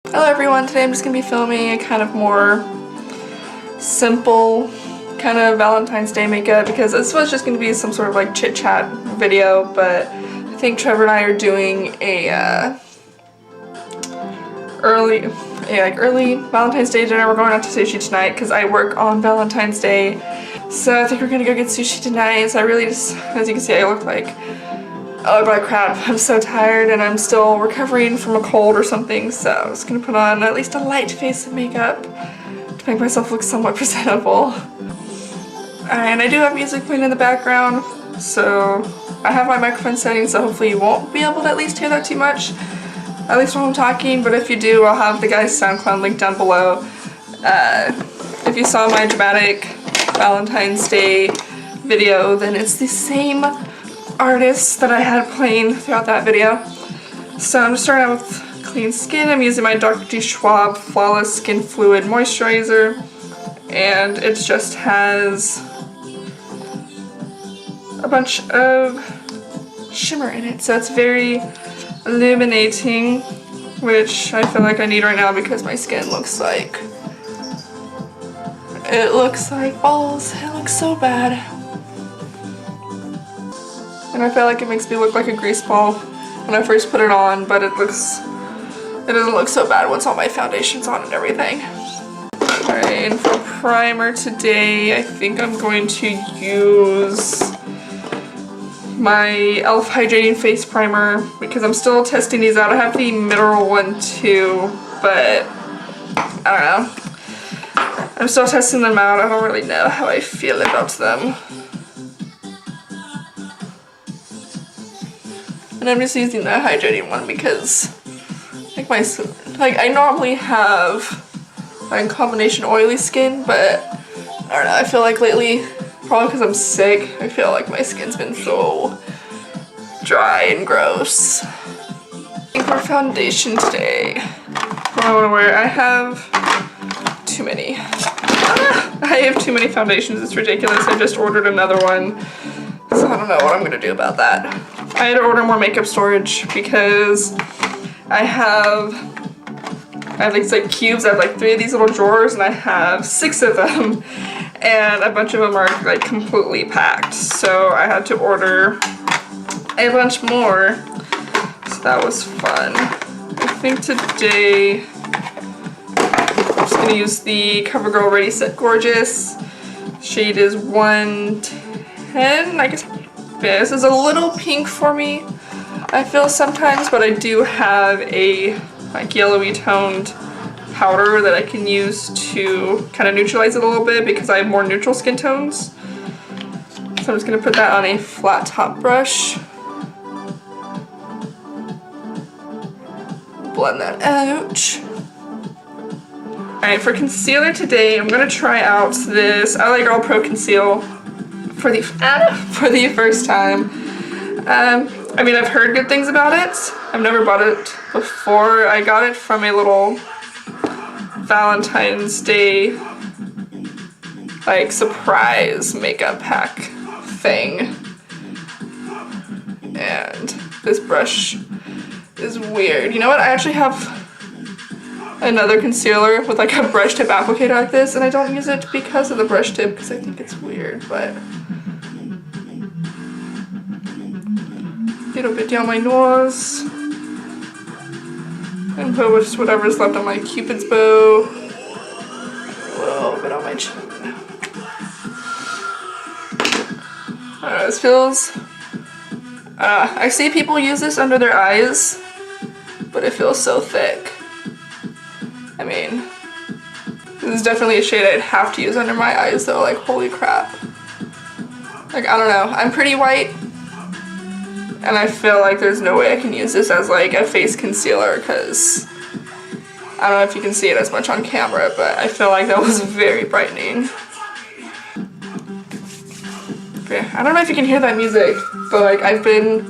Hello everyone, today I'm just going to be filming a kind of more simple kind of Valentine's Day makeup because this was just going to be some sort of like chit chat video, but I think Trevor and I are doing a early Valentine's Day dinner. We're going out to sushi tonight because I work on Valentine's Day, so I think we're going to go get sushi tonight. So I really just, as you can see, I look like crap. I'm so tired and I'm still recovering from a cold or something, so I'm just gonna put on at least a light face of makeup to make myself look somewhat presentable. And I do have music playing in the background, so I have my microphone setting, so hopefully you won't be able to at least hear that too much, at least when I'm talking, but if you do, I'll have the guy's SoundCloud link down below. If you saw my dramatic Valentine's Day video, then it's the same artist that I had playing throughout that video. So I'm just starting out with clean skin. I'm using my Dr. Schwab Flawless Skin Fluid Moisturizer, and it just has a bunch of shimmer in it, so it's very illuminating, which I feel like I need right now because my skin looks like balls. It looks so bad. And I feel like it makes me look like a grease ball when I first put it on, but it doesn't look so bad once all my foundation's on and everything. Alright, and for primer today, I think I'm going to use my e.l.f. Hydrating Face Primer because I'm still testing these out. I have the mineral one too, but I don't know. I'm still testing them out. I don't really know how I feel about them. And I'm just using the hydrating one because I normally have like combination oily skin, but I don't know, I feel like lately, probably because I'm sick, I feel like my skin's been so dry and gross. I think for foundation today, what I want to wear, I have too many. I have too many foundations, it's ridiculous. I just ordered another one, so I don't know what I'm going to do about that. I had to order more makeup storage because I have these like cubes. I have like 3 of these little drawers and I have 6 of them, and a bunch of them are like completely packed. So I had to order a bunch more. So that was fun. I think today I'm just gonna use the Covergirl Ready Set Gorgeous. Shade is 110, I guess. This is a little pink for me, I feel sometimes, but I do have a like yellowy toned powder that I can use to kind of neutralize it a little bit because I have more neutral skin tones. So I'm just going to put that on a flat top brush. Blend that out. Alright, for concealer today, I'm going to try out this Eyeliner Pro Conceal for the first time. I mean, I've heard good things about it. I've never bought it before. I got it from a little Valentine's Day like surprise makeup pack thing. And this brush is weird. You know what? I actually have another concealer with like a brush tip applicator like this, and I don't use it because of the brush tip because I think it's weird, but a little bit down my nose and put just whatever's left on my Cupid's bow, a little bit on my chin. I don't know, this feels, I see people use this under their eyes, but it feels so thick. I mean, this is definitely a shade I'd have to use under my eyes though, like holy crap. Like, I don't know, I'm pretty white, and I feel like there's no way I can use this as like a face concealer because I don't know if you can see it as much on camera, but I feel like that was very brightening. Okay, I don't know if you can hear that music, but like I've been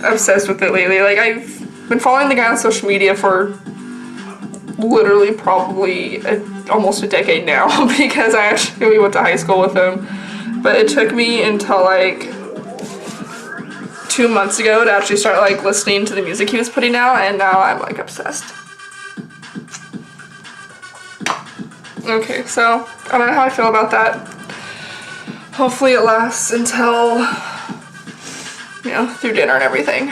obsessed with it lately. Like I've been following the guy on social media for literally probably almost a decade now because I actually went to high school with him, but it took me until like 2 months ago to actually start like listening to the music he was putting out, and now I'm like obsessed. Okay, so I don't know how I feel about that. Hopefully it lasts until, you know, through dinner and everything.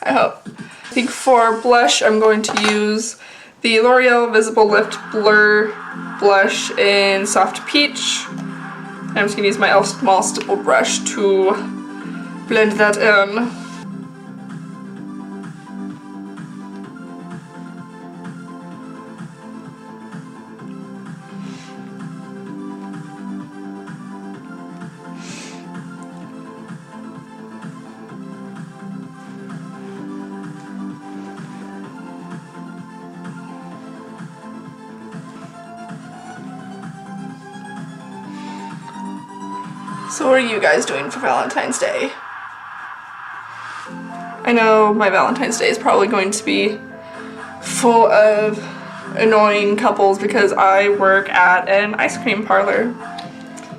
I hope. I think for blush, I'm going to use the L'Oreal Visible Lift Blur Blush in Soft Peach. I'm just going to use my e.l.f. small stipple brush to blend that in. So what are you guys doing for Valentine's Day? I know my Valentine's Day is probably going to be full of annoying couples because I work at an ice cream parlor.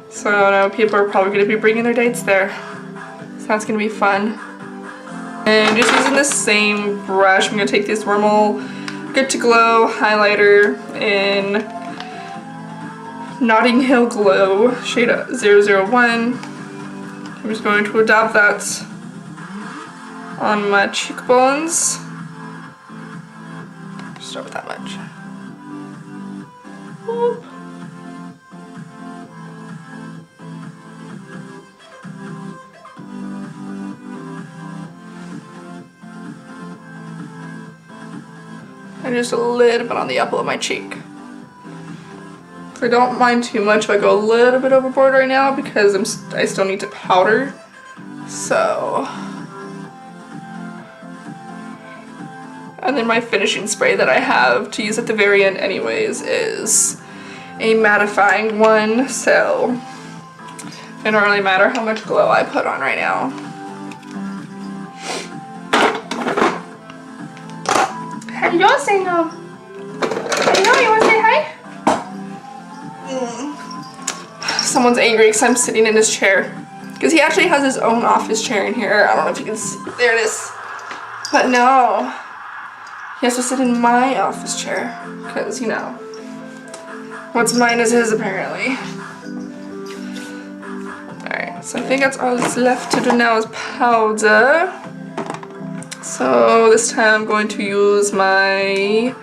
So I know people are probably going to be bringing their dates there. So that's going to be fun. And just using the same brush, I'm going to take this Rimmel Good to Glow highlighter in Notting Hill Glow, shade 001. I'm just going to dab that on my cheekbones. Start with that much. Whoop. And just a little bit on the apple of my cheek. I don't mind too much if I go a little bit overboard right now because I still need to powder. So, and then my finishing spray that I have to use at the very end anyways is a mattifying one, so it don't really matter how much glow I put on right now. Hello, Sino. Hello, you want to say hi? Someone's angry because I'm sitting in his chair. Because he actually has his own office chair in here. I don't know if you can see. There it is. But no. He has to sit in my office chair. Because, you know, what's mine is his apparently. Alright, so I think that's all that's left to do now is powder. So this time I'm going to use my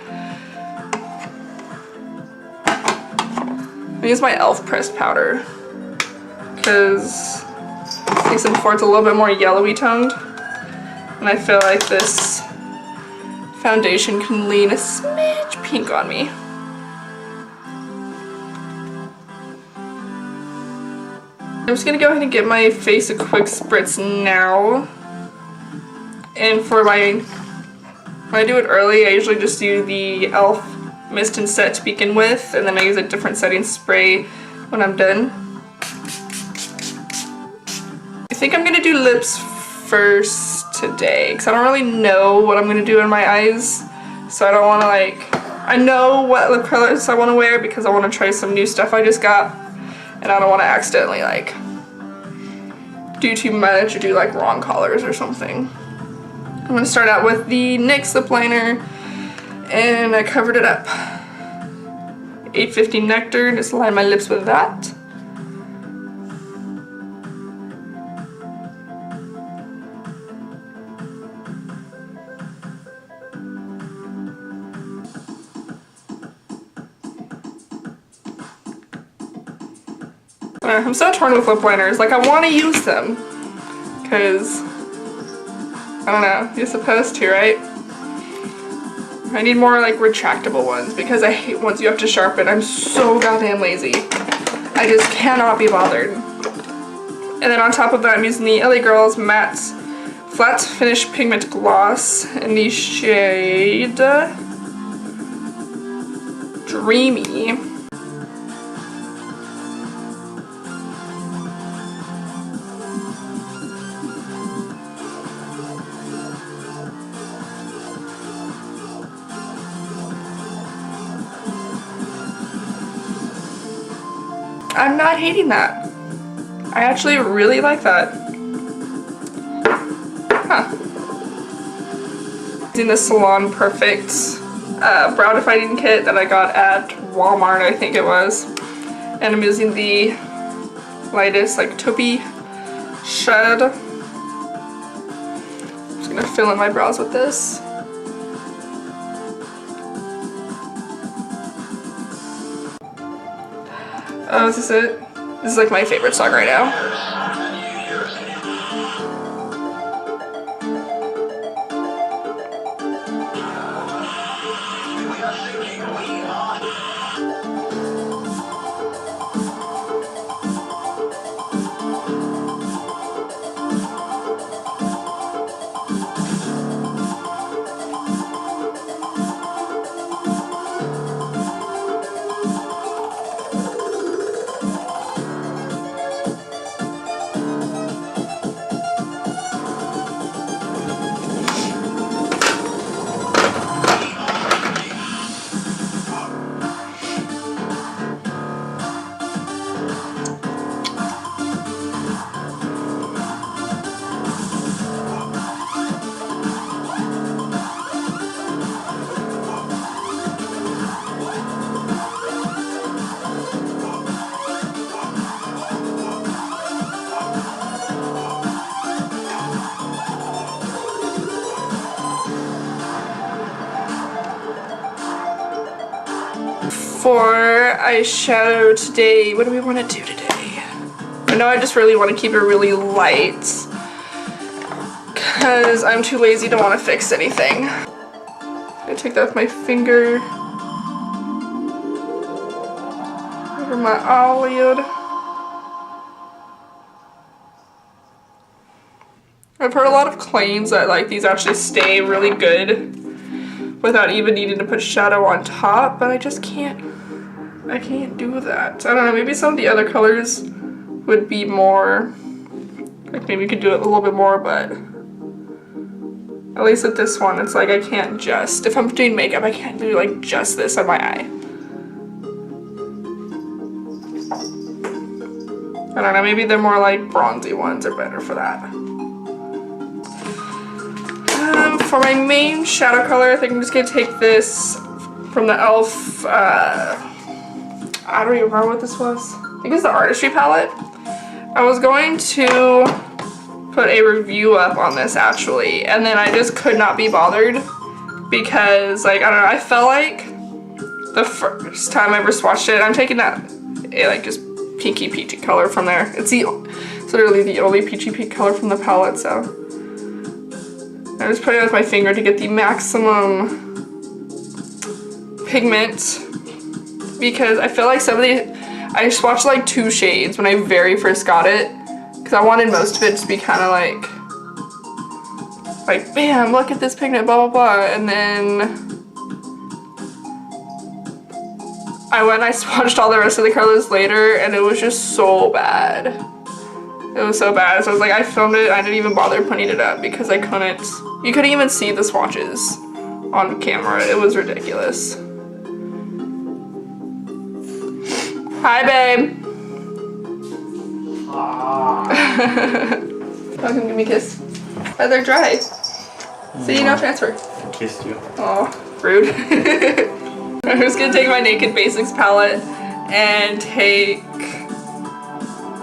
e.l.f. pressed powder because makes it for it's a little bit more yellowy toned, and I feel like this foundation can lean a smidge pink on me. I'm just gonna go ahead and give my face a quick spritz now, and for when I do it early, I usually just do the e.l.f. mist and set to begin with, and then I use a different setting spray when I'm done. I think I'm gonna do lips first today because I don't really know what I'm gonna do in my eyes, so I don't want to I know what lip colors I want to wear because I want to try some new stuff I just got, and I don't want to accidentally do too much or do wrong colors or something. I'm gonna start out with the NYX lip liner. And I covered it up. 850 Nectar, just line my lips with that. I'm so torn with lip liners. I want to use them. Because, I don't know, you're supposed to, right? I need more retractable ones because I hate ones you have to sharpen. I'm so goddamn lazy. I just cannot be bothered. And then on top of that, I'm using the LA Girls Matte Flat Finish Pigment Gloss in the shade Dreamy. I'm not hating that. I actually really like that. Huh. Using the Salon Perfect brow defining kit that I got at Walmart, I think it was. And I'm using the lightest like taupey shade. I'm just gonna fill in my brows with this. Oh, is this it? This is like my favorite song right now. For eyeshadow today, what do we want to do today? I know I just really want to keep it really light because I'm too lazy to want to fix anything. I'm gonna take that with my finger over my eyelid. I've heard a lot of claims that like these actually stay really good without even needing to put shadow on top, but I just can't. I can't do that. I don't know, maybe some of the other colors would be more, like maybe you could do it a little bit more, but at least with this one, it's like I can't just, if I'm doing makeup, I can't do like just this on my eye. I don't know, maybe they're more like bronzy ones are better for that. For my main shadow color, I think I'm just gonna take this from the e.l.f. I don't even remember what this was. I think it's the Artistry Palette. I was going to put a review up on this actually, and then I just could not be bothered because, like, I don't know, I felt like the first time I ever swatched it, I'm taking that like just pinky peachy color from there. It's literally the only peachy pink color from the palette, so I'm just putting it with my finger to get the maximum pigment, because I feel like some of the, I swatched like 2 shades when I very first got it because I wanted most of it to be kind of like bam, look at this pigment, blah blah blah, and then I went and I swatched all the rest of the colors later and it was just so bad. It was so bad, so I was like, I filmed it, I didn't even bother putting it up because I couldn't, you couldn't even see the swatches on camera. It was ridiculous. Hi, babe. Welcome, give me a kiss. Oh, they're dry. So you no transfer. I kissed you. Oh, rude. I'm just gonna take my Naked Basics palette and I'm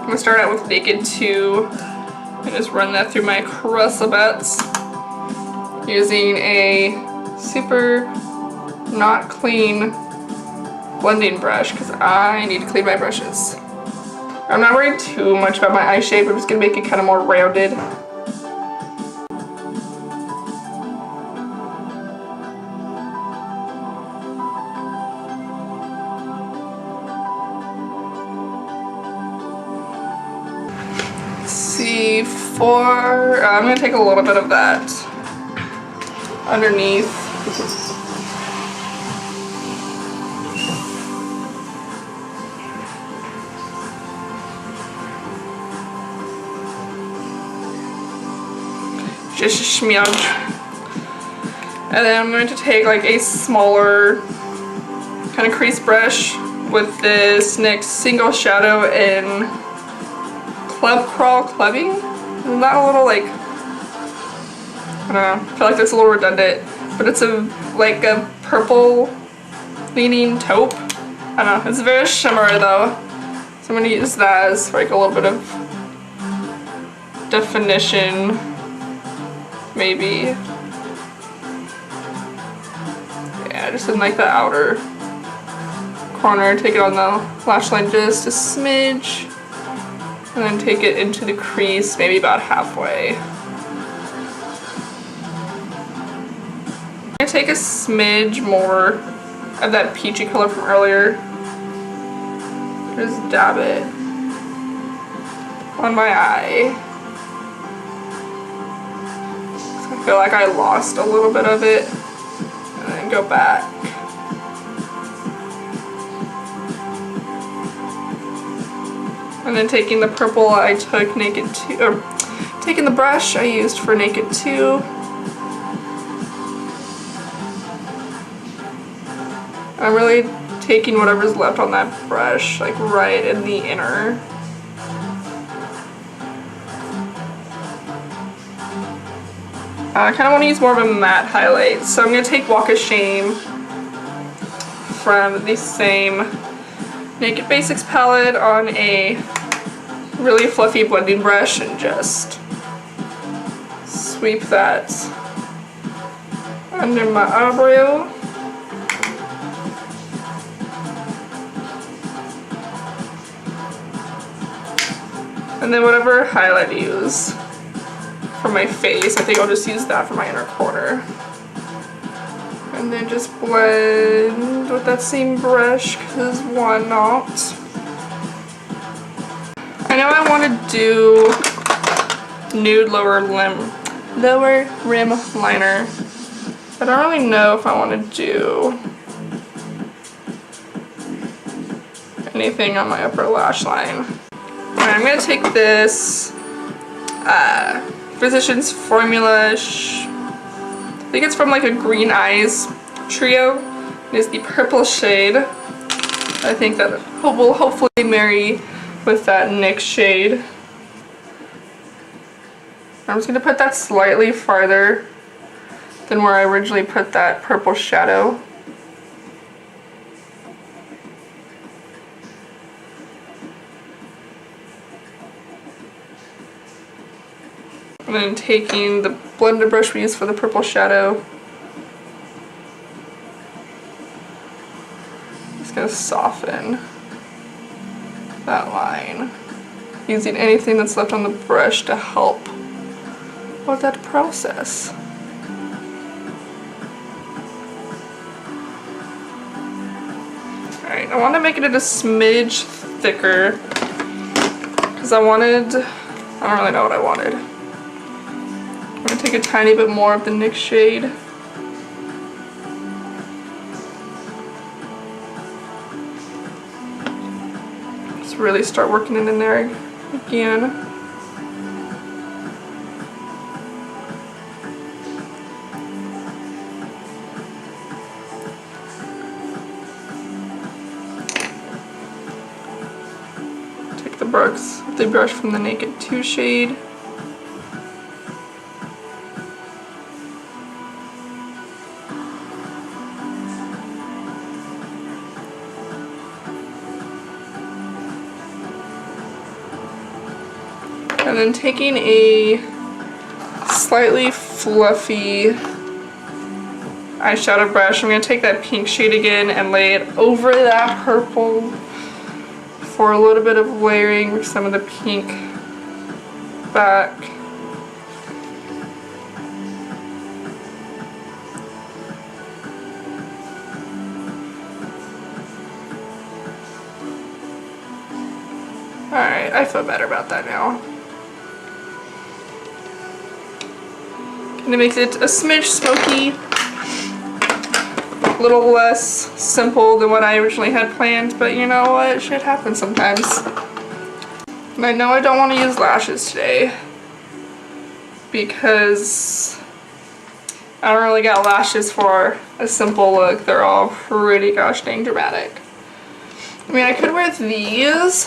gonna start out with Naked 2 and just run that through my crustle bits using a super not clean blending brush because I need to clean my brushes. I'm not worried too much about my eye shape. I'm just gonna make it kind of more rounded. Let's see, I'm gonna take a little bit of that underneath. Just a smudge. And then I'm going to take like a smaller kind of crease brush with this NYX Single Shadow in Club Crawl Clubbing. Isn't that a little like, I don't know, I feel like that's a little redundant, but it's like a purple leaning taupe. I don't know, it's very shimmery though. So I'm gonna use that as like a little bit of definition, maybe. Yeah, just in like the outer corner. Take it on the lash line just a smidge. And then take it into the crease, maybe about halfway. I'm gonna take a smidge more of that peachy color from earlier. Just dab it on my eye. So I feel like I lost a little bit of it. And then go back. And then taking the purple I took Naked 2, or taking the brush I used for Naked 2. I'm really taking whatever's left on that brush, like right in the inner. I kind of want to use more of a matte highlight, so I'm going to take Walk of Shame from the same Naked Basics palette on a really fluffy blending brush and just sweep that under my eyebrow. And then whatever highlight I use for my face, I think I'll just use that for my inner corner. And then just blend with that same brush, because why not? I know I want to do nude lower rim liner, but I don't really know if I want to do anything on my upper lash line. Alright, I'm going to take this Physicians Formula, I think it's from like a Green Eyes trio. It is the purple shade. I think that will hopefully marry with that NYX shade. I'm just going to put that slightly farther than where I originally put that purple shadow. And then taking the blender brush we used for the purple shadow. Just gonna soften that line. Using anything that's left on the brush to help with that process. Alright, I want to make it a smidge thicker because I don't really know what I wanted. I'm going to take a tiny bit more of the NYX shade. Just really start working it in there again. Take the brush from the Naked 2 shade. And then taking a slightly fluffy eyeshadow brush, I'm going to take that pink shade again and lay it over that purple for a little bit of layering with some of the pink back. Alright, I feel better about that now. Gonna make it a smidge smoky, a little less simple than what I originally had planned, but you know what, shit happens sometimes. And I know I don't want to use lashes today because I don't really got lashes for a simple look. They're all pretty gosh dang dramatic. I mean, I could wear these.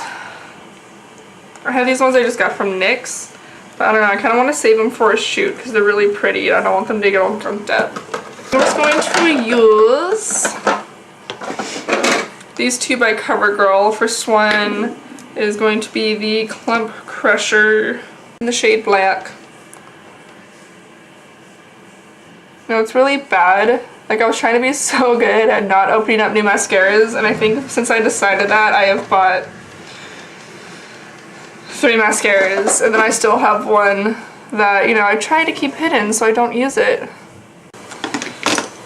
I have these ones I just got from NYX. But I don't know, I kind of want to save them for a shoot because they're really pretty and I don't want them to get all gunked up. I'm just going to use these two by Covergirl. First one is going to be the Clump Crusher in the shade Black. No, it's really bad. Like, I was trying to be so good at not opening up new mascaras, and I think since I decided that, I have bought 3 mascaras, and then I still have one that, you know, I try to keep hidden so I don't use it.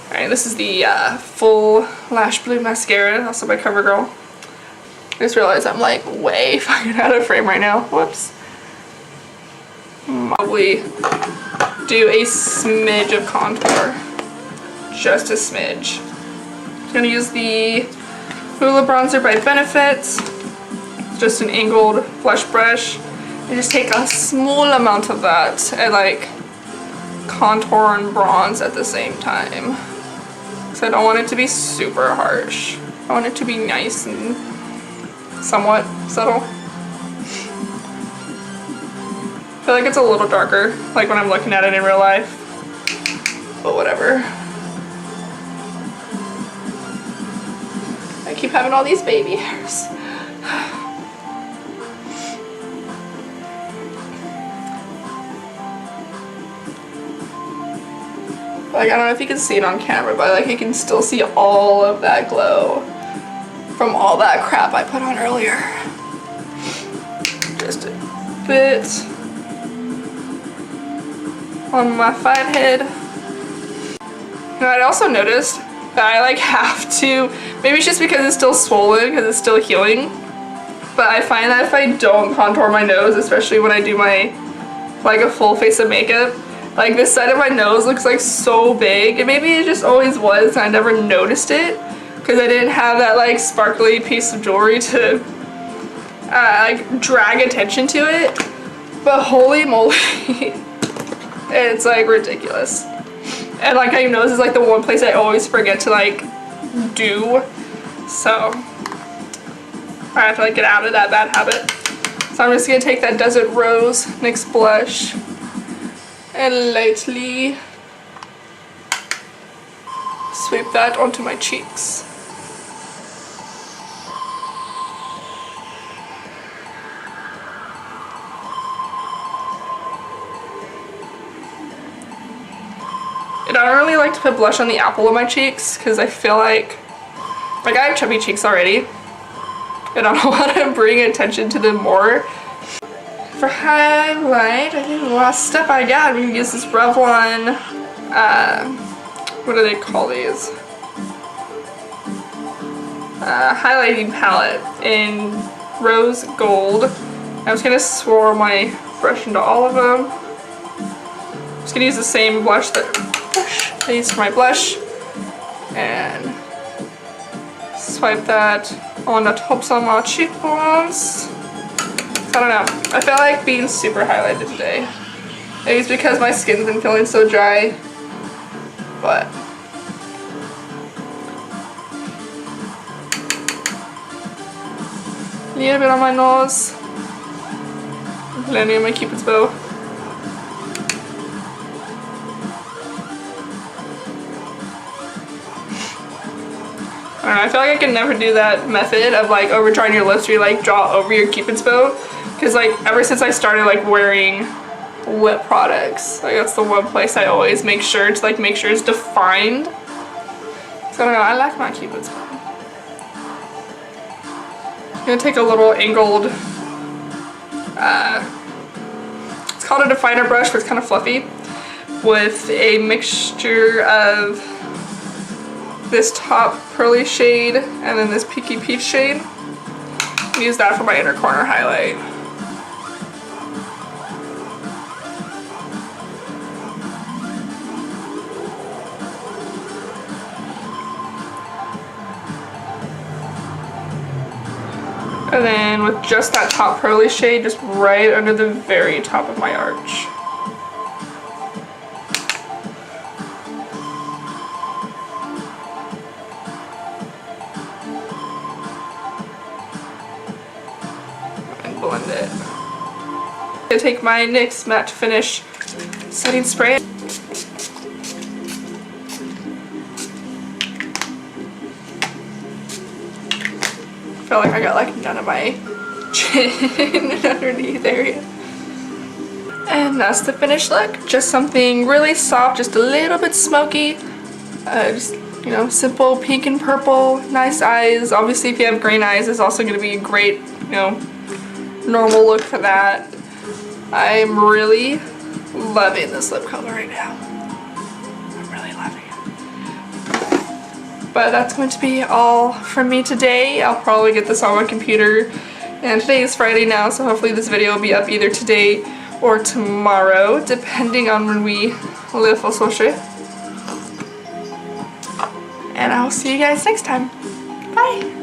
Alright, this is the Full Lash Blue Mascara, also by CoverGirl. I just realized I'm like way fucking out of frame right now. Whoops. Probably do a smidge of contour. Just a smidge. I'm gonna use the Hoola bronzer by Benefit. It's just an angled blush brush. And just take a small amount of that and like contour and bronze at the same time. So I don't want it to be super harsh. I want it to be nice and somewhat subtle. I feel like it's a little darker, like when I'm looking at it in real life. But whatever. I keep having all these baby hairs. Like, I don't know if you can see it on camera, but like you can still see all of that glow from all that crap I put on earlier. Just a bit on my forehead. And I also noticed that I like have to, maybe it's just because it's still swollen, because it's still healing, but I find that if I don't contour my nose, especially when I do my, like a full face of makeup, like this side of my nose looks like so big, and maybe it just always was and I never noticed it because I didn't have that like sparkly piece of jewelry to like drag attention to it, but holy moly, it's like ridiculous. And like my nose is like the one place I always forget to like do, so I have to like get out of that bad habit. So I'm just gonna take that Desert Rose NYX blush and lightly sweep that onto my cheeks. And I don't really like to put blush on the apple of my cheeks because I feel like I have chubby cheeks already and I don't want to bring attention to them more. For highlight, I think the last step I got, I'm going to use this Revlon, what do they call these? Highlighting palette in rose gold. I'm just going to swirl my brush into all of them. I'm just going to use the same blush that I used for my blush and swipe that on the tops of my cheekbones. I don't know. I feel like being super highlighted today. Maybe it's because my skin's been feeling so dry, but a little bit on my nose, landing on my Cupid's bow. I don't know, I feel like I can never do that method of like over drawing your lips where you like draw over your Cupid's bow. Because like ever since I started like wearing lip products, like that's the one place I always make sure to like make sure it's defined. So I don't know, I like my Cupid's bow. I'm gonna take a little angled, it's called a definer brush, but it's kind of fluffy, with a mixture of this top pearly shade and then this Peaky Peach shade. Use that for my inner corner highlight. And then with just that top pearly shade, just right under the very top of my arch. And blend it. I'm gonna take my NYX Matte Finish setting spray. feel like I got like none of my chin and underneath area. And that's the finished look. Just something really soft, just a little bit smoky. Just, you know, simple pink and purple, nice eyes. Obviously, if you have green eyes, it's also going to be a great, you know, normal look for that. I'm really loving this lip color right now. I'm really loving it. But that's going to be all from me today. I'll probably get this on my computer. And today is Friday now, so hopefully this video will be up either today or tomorrow, depending on when we live or social. And I'll see you guys next time. Bye!